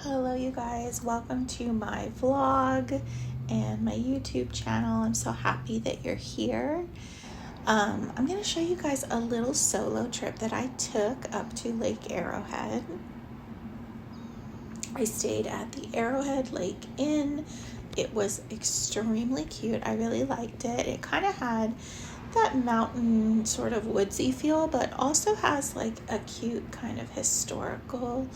Hello you guys, welcome to my vlog and my YouTube channel. I'm so happy that you're here. I'm going to show you guys a little solo trip that I took up to Lake Arrowhead. I stayed at the Arrowhead Lake Inn. It was extremely cute. I really liked it. It kind of had that mountain sort of woodsy feel, but also has like a cute kind of historical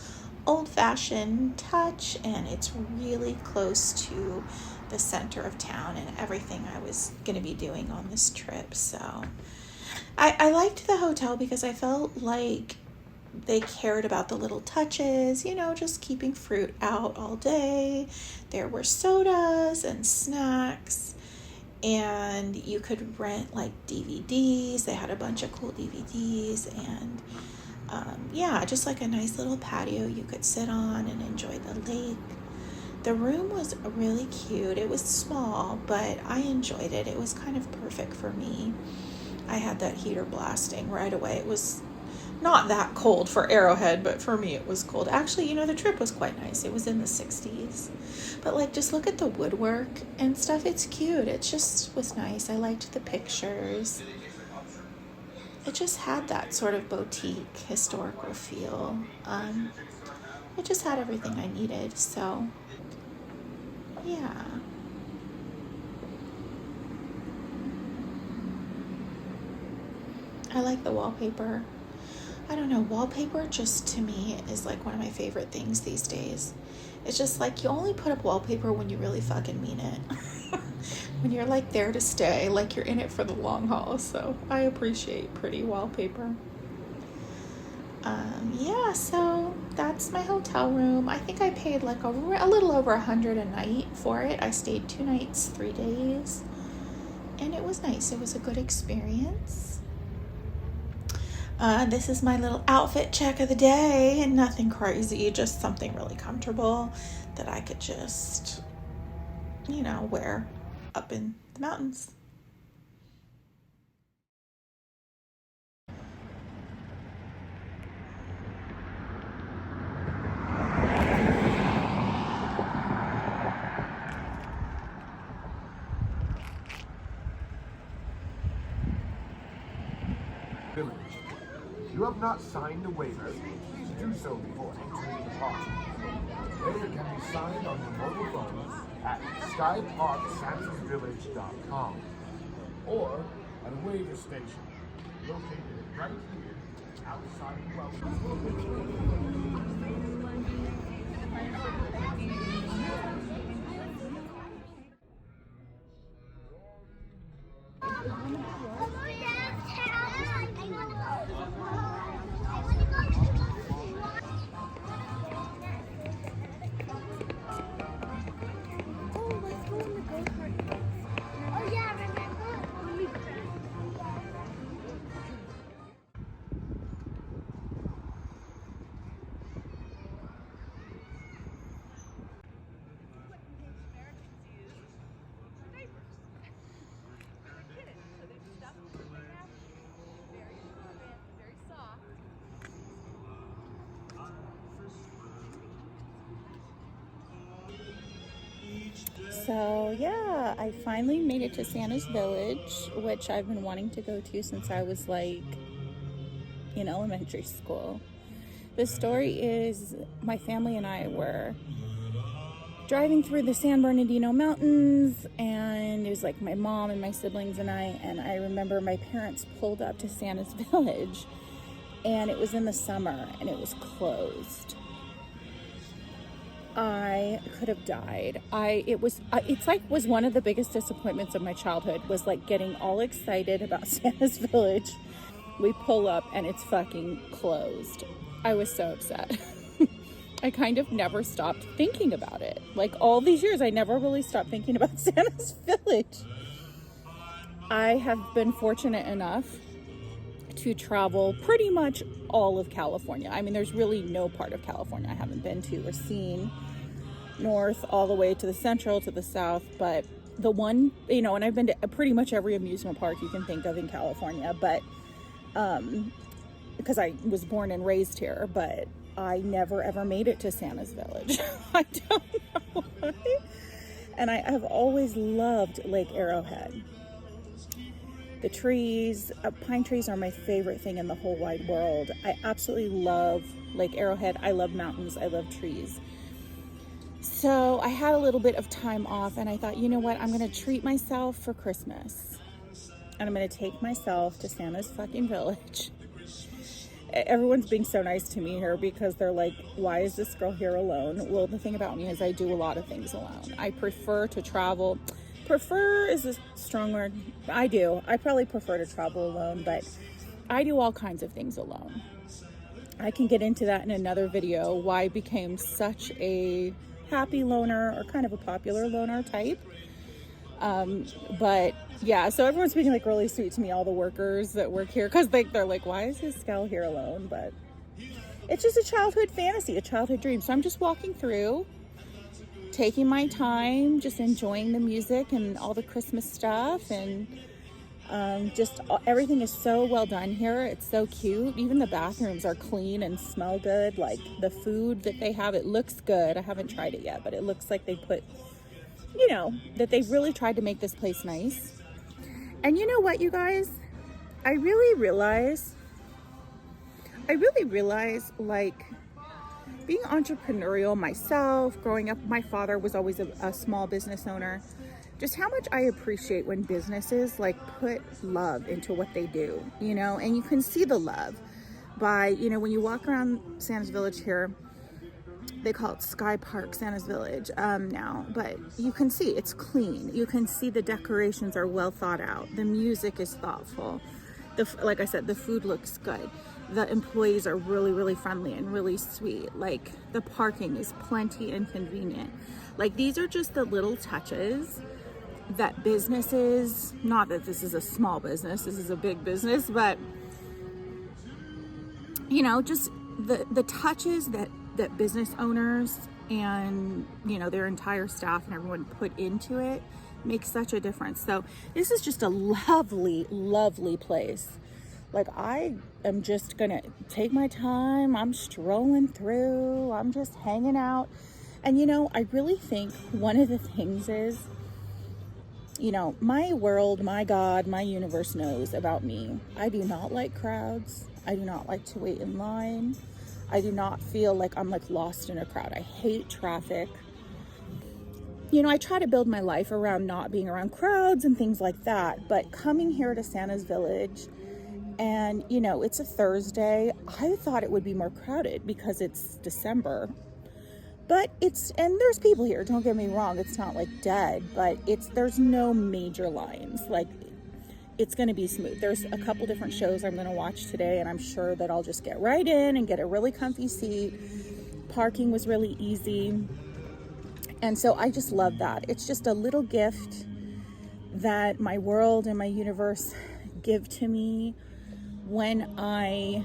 old-fashioned touch, and it's really close to the center of town and everything I was going to be doing on this trip. So I liked the hotel because I felt like they cared about the little touches, you know, just keeping fruit out all day. There were sodas and snacks, and you could rent like DVDs. They had a bunch of cool DVDs, and yeah, just like a nice little patio you could sit on and enjoy the lake. The room was really cute. It was small, but I enjoyed it. It was kind of perfect for me. I had that heater blasting right away. It was not that cold for Arrowhead, but for me it was cold. Actually, you know, the trip was quite nice. It was in the 60s. But like, just look at the woodwork and stuff. It's cute. It just was nice. I liked the pictures. It just had that sort of boutique historical feel. It just had everything I needed. So yeah. I like the wallpaper. I don't know, wallpaper just to me is like one of my favorite things these days. It's just like you only put up wallpaper when you really fucking mean it. When you're like there to stay, like you're in it for the long haul. So I appreciate pretty wallpaper. Yeah, so that's my hotel room. I think I paid like a little over $100 a night for it. I stayed 2 nights, 3 days, and it was nice. It was a good experience. This is my little outfit check of the day, and nothing crazy, just something really comfortable that I could just, you know, wear up in the mountains. Village. If you have not signed a waiver, please do so before entering the park. The waiver can be signed on your mobile phone at skyparksansasvillage.com or at a waiver station located right here outside the welcome. So yeah, I finally made it to Santa's Village, which I've been wanting to go to since I was like in elementary school. The story is my family and I were driving through the San Bernardino Mountains, and it was like my mom and my siblings and I remember my parents pulled up to Santa's Village, and it was in the summer and it was closed. I could have died. It's one of the biggest disappointments of my childhood, was like getting all excited about Santa's Village. We pull up and it's fucking closed. I was so upset. I kind of never stopped thinking about it. Like all these years, I never really stopped thinking about Santa's Village. I have been fortunate enough to travel pretty much all of California. I mean, there's really no part of California I haven't been to or seen, north all the way to the central, to the south. But the one, you know, and I've been to pretty much every amusement park you can think of in California, but because I was born and raised here. But I never ever made it to Santa's Village. I don't know why. And I have always loved Lake Arrowhead. The trees, pine trees are my favorite thing in the whole wide world. I absolutely love Lake Arrowhead. I love mountains. I love trees. So I had a little bit of time off and I thought, you know what? I'm going to treat myself for Christmas. And I'm going to take myself to Santa's fucking village. Everyone's being so nice to me here because they're like, why is this girl here alone? Well, the thing about me is I do a lot of things alone. I prefer to travel. Prefer is a strong word. I do. I probably prefer to travel alone, but I do all kinds of things alone. I can get into that in another video, why I became such a happy loner or kind of a popular loner type. But yeah, so everyone's being like really sweet to me, all the workers that work here, because they're like, why is this gal here alone? But it's just a childhood fantasy, a childhood dream. So I'm just walking through, taking my time, just enjoying the music and all the Christmas stuff, and just everything is so well done here. It's so cute. Even the bathrooms are clean and smell good. Like the food that they have, it looks good. I haven't tried it yet, but it looks like they put, you know, that they've really tried to make this place nice. And you know what, you guys? I really realize, like, being entrepreneurial myself, growing up, my father was always a small business owner, just how much I appreciate when businesses, like, put love into what they do, you know? And you can see the love by, you know, when you walk around Santa's Village here, they call it Sky Park Santa's Village now, but you can see it's clean. You can see the decorations are well thought out. The music is thoughtful. Like I said, the food looks good. The employees are really, really friendly and really sweet. Like the parking is plenty and convenient. Like these are just the little touches that businesses, not that this is a small business, this is a big business, but you know, just the touches that business owners and, you know, their entire staff and everyone put into it makes such a difference. So this is just a lovely, lovely place. Like I am just gonna take my time. I'm strolling through, I'm just hanging out. And you know, I really think one of the things is, you know, my world, my God, my universe knows about me. I do not like crowds. I do not like to wait in line. I do not feel like I'm like lost in a crowd. I hate traffic. You know, I try to build my life around not being around crowds and things like that. But coming here to Santa's Village, and you know, it's a Thursday, I thought it would be more crowded because it's December. But and there's people here, don't get me wrong, it's not like dead, but there's no major lines. Like, it's going to be smooth. There's a couple different shows I'm going to watch today, and I'm sure that I'll just get right in and get a really comfy seat. Parking was really easy. And so I just love that. It's just a little gift that my world and my universe give to me when I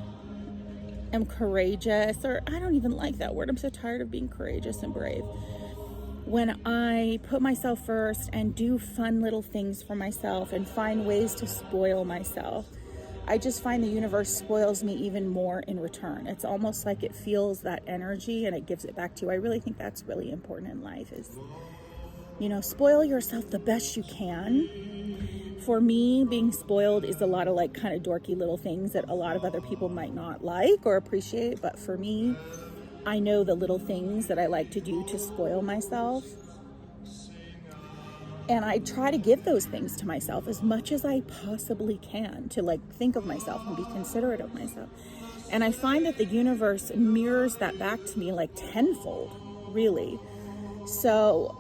am courageous, or I don't even like that word. I'm so tired of being courageous and brave. When I put myself first and do fun little things for myself and find ways to spoil myself, I just find the universe spoils me even more in return. It's almost like it feels that energy and it gives it back to you. I really think that's really important in life is, you know, spoil yourself the best you can. For me, being spoiled is a lot of like kind of dorky little things that a lot of other people might not like or appreciate. But for me, I know the little things that I like to do to spoil myself. And I try to give those things to myself as much as I possibly can, to like think of myself and be considerate of myself. And I find that the universe mirrors that back to me like tenfold, really. So,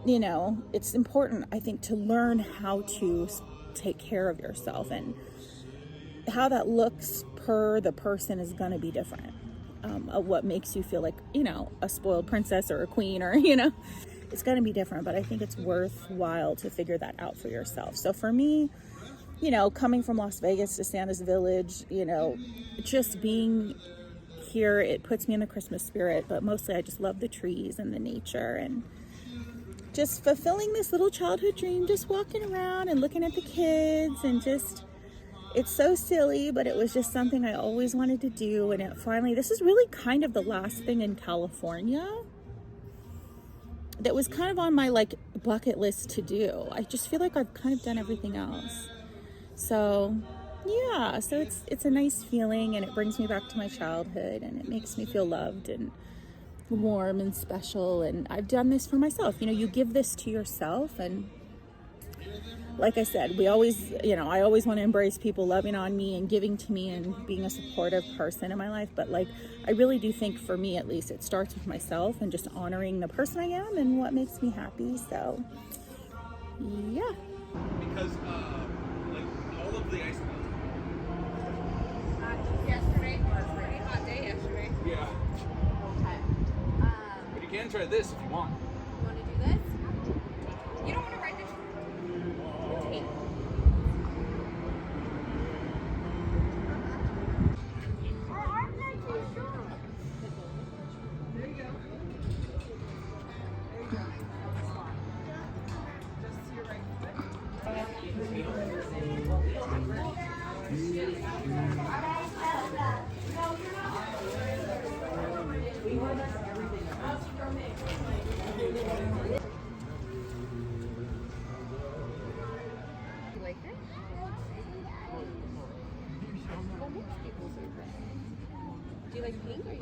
you know, it's important, I think, to learn how to take care of yourself, and how that looks per the person is going to be different. Of what makes you feel like, you know, a spoiled princess or a queen, or, you know, it's going to be different, but I think it's worthwhile to figure that out for yourself. So for me, you know, coming from Las Vegas to Santa's Village, you know, just being here, it puts me in the Christmas spirit, but mostly I just love the trees and the nature and just fulfilling this little childhood dream, just walking around and looking at the kids and just It's so silly, but it was just something I always wanted to do. And it finally, this is really kind of the last thing in California that was kind of on my like bucket list to do. I just feel like I've kind of done everything else. So yeah, so it's a nice feeling, and it brings me back to my childhood, and it makes me feel loved and warm and special. And I've done this for myself. You know, you give this to yourself, and like I said, we always, you know, I always want to embrace people loving on me and giving to me and being a supportive person in my life. But like, I really do think, for me at least, it starts with myself and just honoring the person I am and what makes me happy. So yeah. Because like all of the ice melt. Yesterday was a pretty hot day yesterday. Yeah. Okay. But you can try this if you want. You want to do this? You don't want to write this. Okay. I'm not too sure. There you go. There you go. Just to your right You like it? What makes people so pretty? Do you like pink or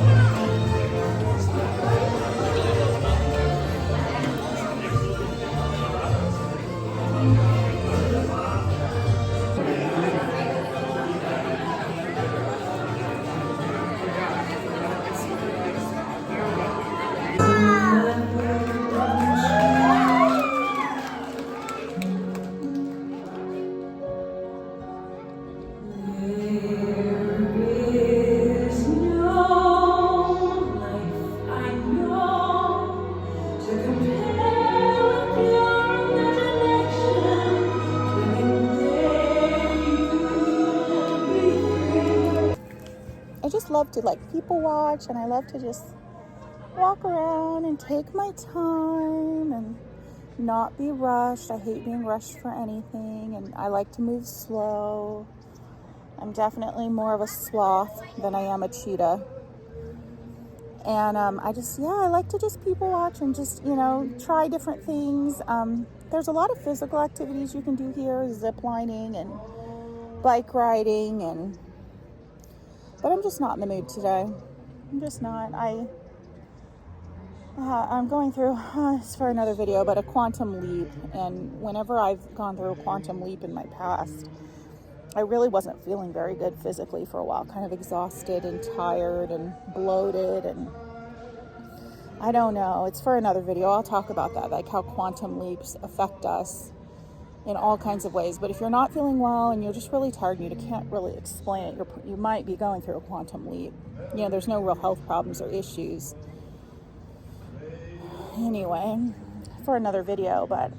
I just love to like people watch, and I love to just walk around and take my time and not be rushed. I hate being rushed for anything, and I like to move slow. I'm definitely more of a sloth than I am a cheetah. And I like to just people watch and just, you know, try different things. There's a lot of physical activities you can do here, zip lining and bike riding, but I'm just not in the mood today. I'm just not. I'm going through, it's for another video, but a quantum leap. And whenever I've gone through a quantum leap in my past, I really wasn't feeling very good physically for a while, kind of exhausted and tired and bloated, and I don't know. It's for another video. I'll talk about that, like how quantum leaps affect us in all kinds of ways. But if you're not feeling well and you're just really tired and you can't really explain it, you might be going through a quantum leap. You know, there's no real health problems or issues. Anyway, for another video, but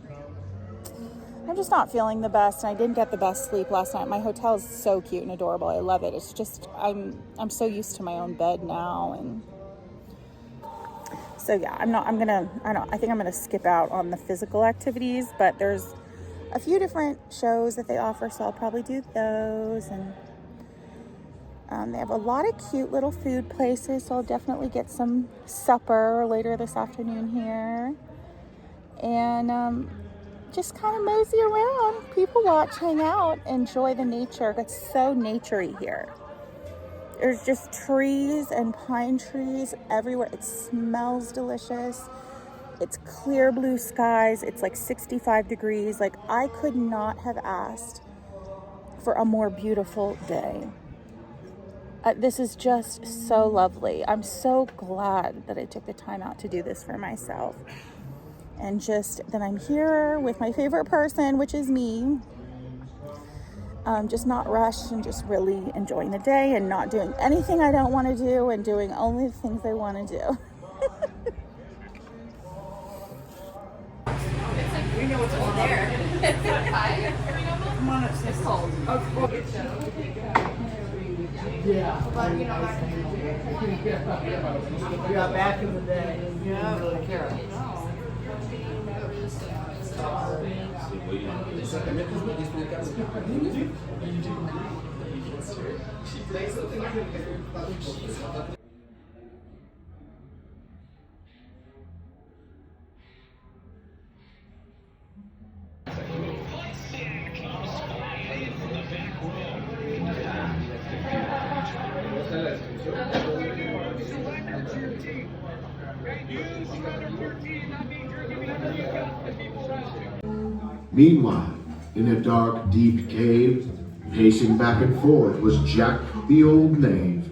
I'm just not feeling the best, and I didn't get the best sleep last night. My hotel is so cute and adorable. I love it. It's just I'm so used to my own bed now, and so yeah, I think I'm gonna skip out on the physical activities, but there's a few different shows that they offer, so I'll probably do those. And they have a lot of cute little food places, so I'll definitely get some supper later this afternoon here. And just kind of mosey around, people watch, hang out, enjoy the nature. It's so naturey here. There's just trees and pine trees everywhere. It smells delicious. It's clear blue skies. It's like 65 degrees. Like, I could not have asked for a more beautiful day. This is just so lovely. I'm so glad that I took the time out to do this for myself. And just that I'm here with my favorite person, which is me. Just not rushed and just really enjoying the day and not doing anything I don't want to do and doing only the things I want to do. We know what's over there. Hi. Come on, it's cold. Yeah. Yeah, back in the day, you didn't really care. Meanwhile, in a dark, deep cave, pacing back and forth was Jack the Old Knave.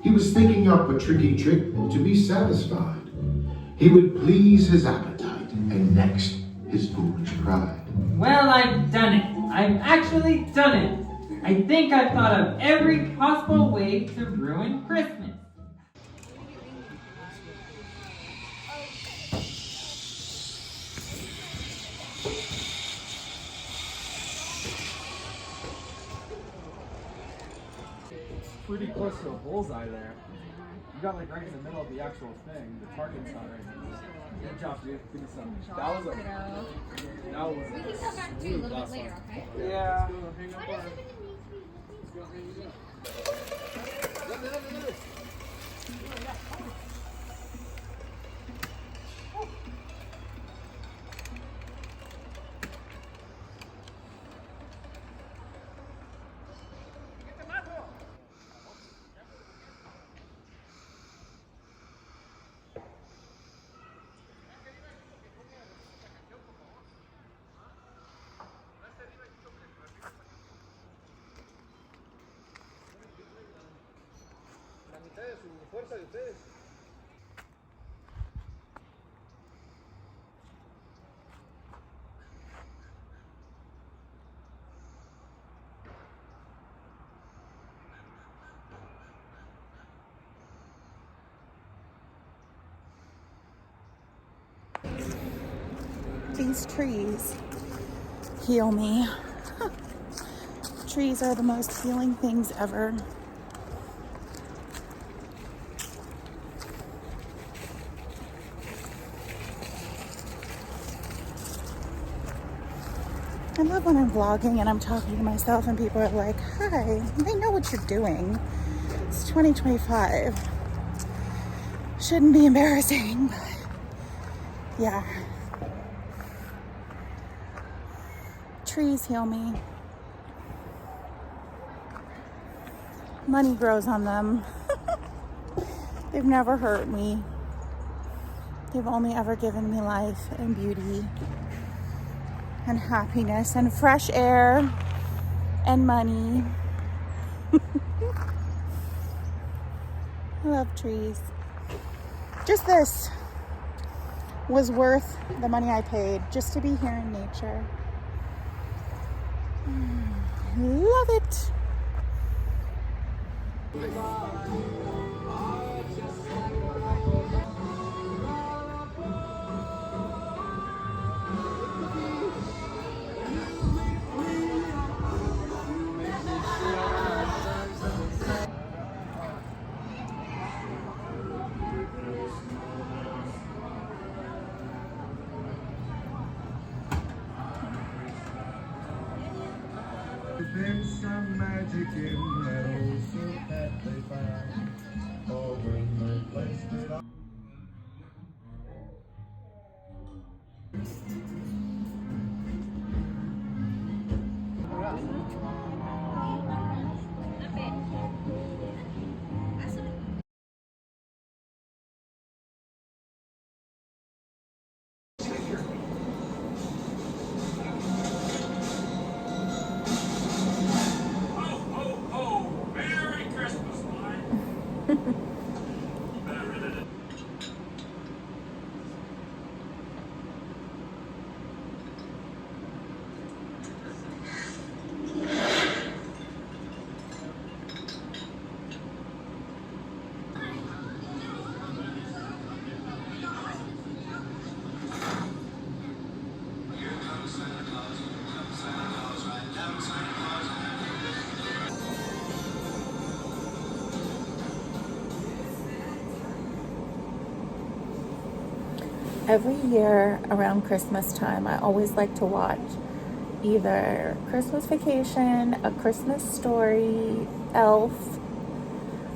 He was thinking up a tricky trick to be satisfied. He would please his appetite and next his foolish pride. Well, I've done it. I've actually done it. I think I've thought of every possible way to ruin Christmas. Pretty close to a bullseye there. You got like right in the middle of the actual thing. The target's not right now. Good job, dude. Give me some. That was We can come back to you a little bit later, okay? yeah. These trees heal me. Trees are the most healing things ever. I love when I'm vlogging and I'm talking to myself and people are like, hi, they know what you're doing. It's 2025. Shouldn't be embarrassing, but yeah. Trees heal me. Money grows on them. They've never hurt me. They've only ever given me life and beauty and happiness and fresh air and money. I love trees. Just this was worth the money I paid just to be here in nature. Love it. There's some magic in that old silk that they found. Oh, when they placed it on. Every year around Christmas time, I always like to watch either Christmas Vacation, A Christmas Story, Elf.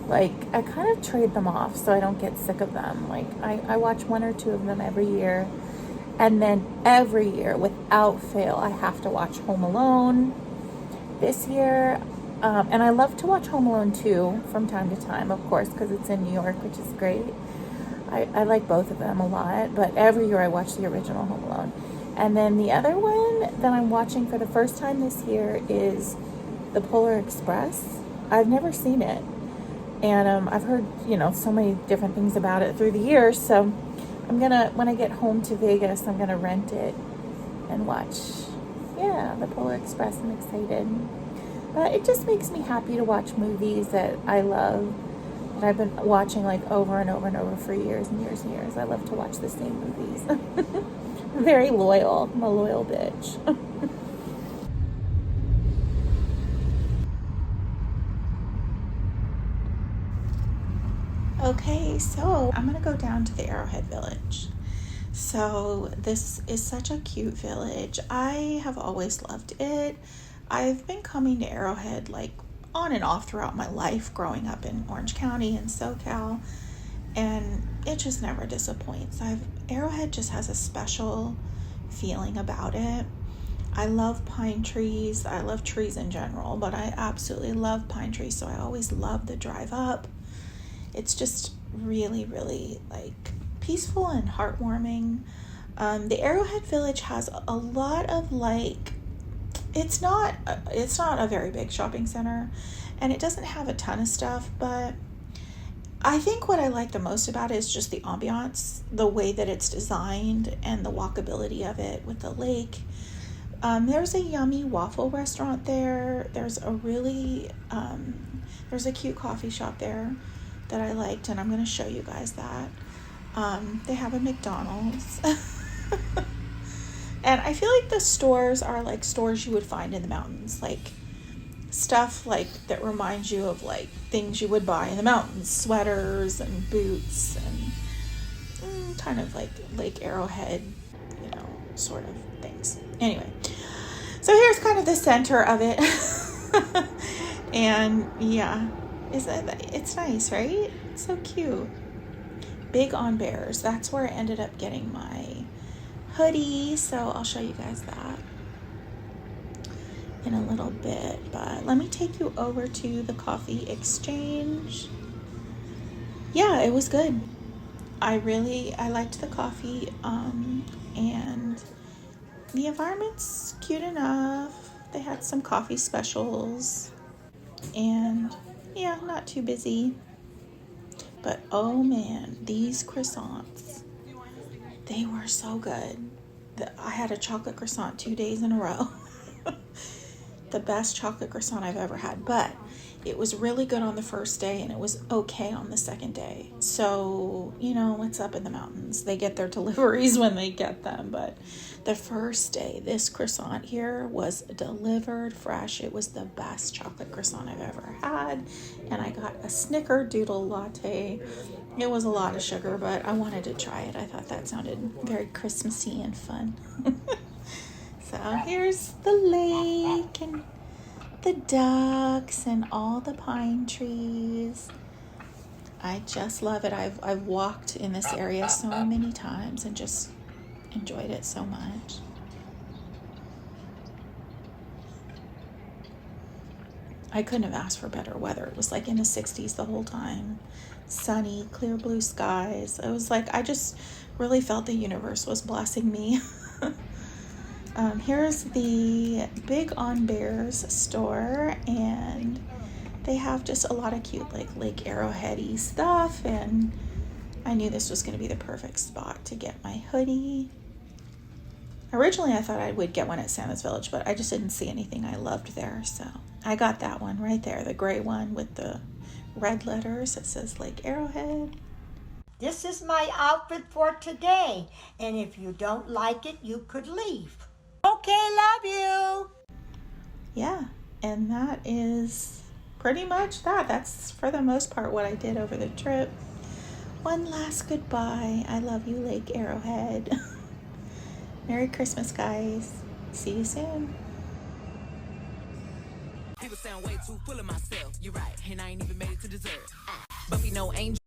Like, I kind of trade them off so I don't get sick of them. Like, I watch one or two of them every year. And then every year, without fail, I have to watch Home Alone. This year, and I love to watch Home Alone 2 from time to time, of course, because it's in New York, which is great. I like both of them a lot, but every year I watch the original Home Alone. And then the other one that I'm watching for the first time this year is The Polar Express. I've never seen it. And I've heard, so many different things about it through the years. So I'm going to, when I get home to Vegas, I'm going to rent it and watch, The Polar Express. I'm excited. But it just makes me happy to watch movies that I love, that I've been watching like over and over and over for years and years and years. I love to watch the same movies. I'm very loyal. I'm a loyal bitch. Okay, so I'm gonna go down to the Arrowhead Village. So this is such a cute village. I have always loved it. I've been coming to Arrowhead like on and off throughout my life growing up in Orange County and SoCal, and it just never disappoints. Arrowhead just has a special feeling about it. I love pine trees. I love trees in general, but I absolutely love pine trees, so I always love the drive up. It's just really, really like peaceful and heartwarming. The Arrowhead Village has a lot of like, it's not a very big shopping center, and it doesn't have a ton of stuff, but I think what I like the most about it is just the ambiance, the way that it's designed, and the walkability of it with the lake. There's a yummy waffle restaurant there. There's a cute coffee shop there that I liked, and I'm going to show you guys that. They have a McDonald's. And I feel like the stores are like stores you would find in the mountains, like stuff like that reminds you of like things you would buy in the mountains, sweaters and boots and kind of like Lake Arrowhead, sort of things. Anyway, so here's kind of the center of it. And it's nice, right? It's so cute. Big on bears. That's where I ended up getting my hoodie, so I'll show you guys that in a little bit, but let me take you over to the coffee exchange. Yeah, it was good. I liked the coffee, and the environment's cute enough. They had some coffee specials, and not too busy. But oh man, these croissants, they were so good. I had a chocolate croissant 2 days in a row. The best chocolate croissant I've ever had, but it was really good on the first day and it was okay on the second day. So, what's up in the mountains? They get their deliveries when they get them, but the first day, this croissant here was delivered fresh. It was the best chocolate croissant I've ever had, and I got a snickerdoodle latte. It was a lot of sugar, but I wanted to try it. I thought that sounded very Christmassy and fun. So here's the lake and the ducks and all the pine trees. I just love it. I've walked in this area so many times and just enjoyed it so much. I couldn't have asked for better weather. It was like in the 60s the whole time. Sunny, clear blue skies. It was like I just really felt the universe was blessing me. Here's the Big on Bears store, and they have just a lot of cute like Lake Arrowhead-y stuff, and I knew this was going to be the perfect spot to get my hoodie. Originally I thought I would get one at Santa's Village, but I just didn't see anything I loved there, so I got that one right there, the gray one with the red letters. It says Lake Arrowhead. This is my outfit for today, and if you don't like it, you could leave. Okay, love you. Yeah, and that is pretty much that. That's for the most part what I did over the trip. One last goodbye. I love you, Lake Arrowhead. Merry Christmas, guys. See you soon. way too full of myself. You're right, and I ain't even made it to dessert. Buffy no angel.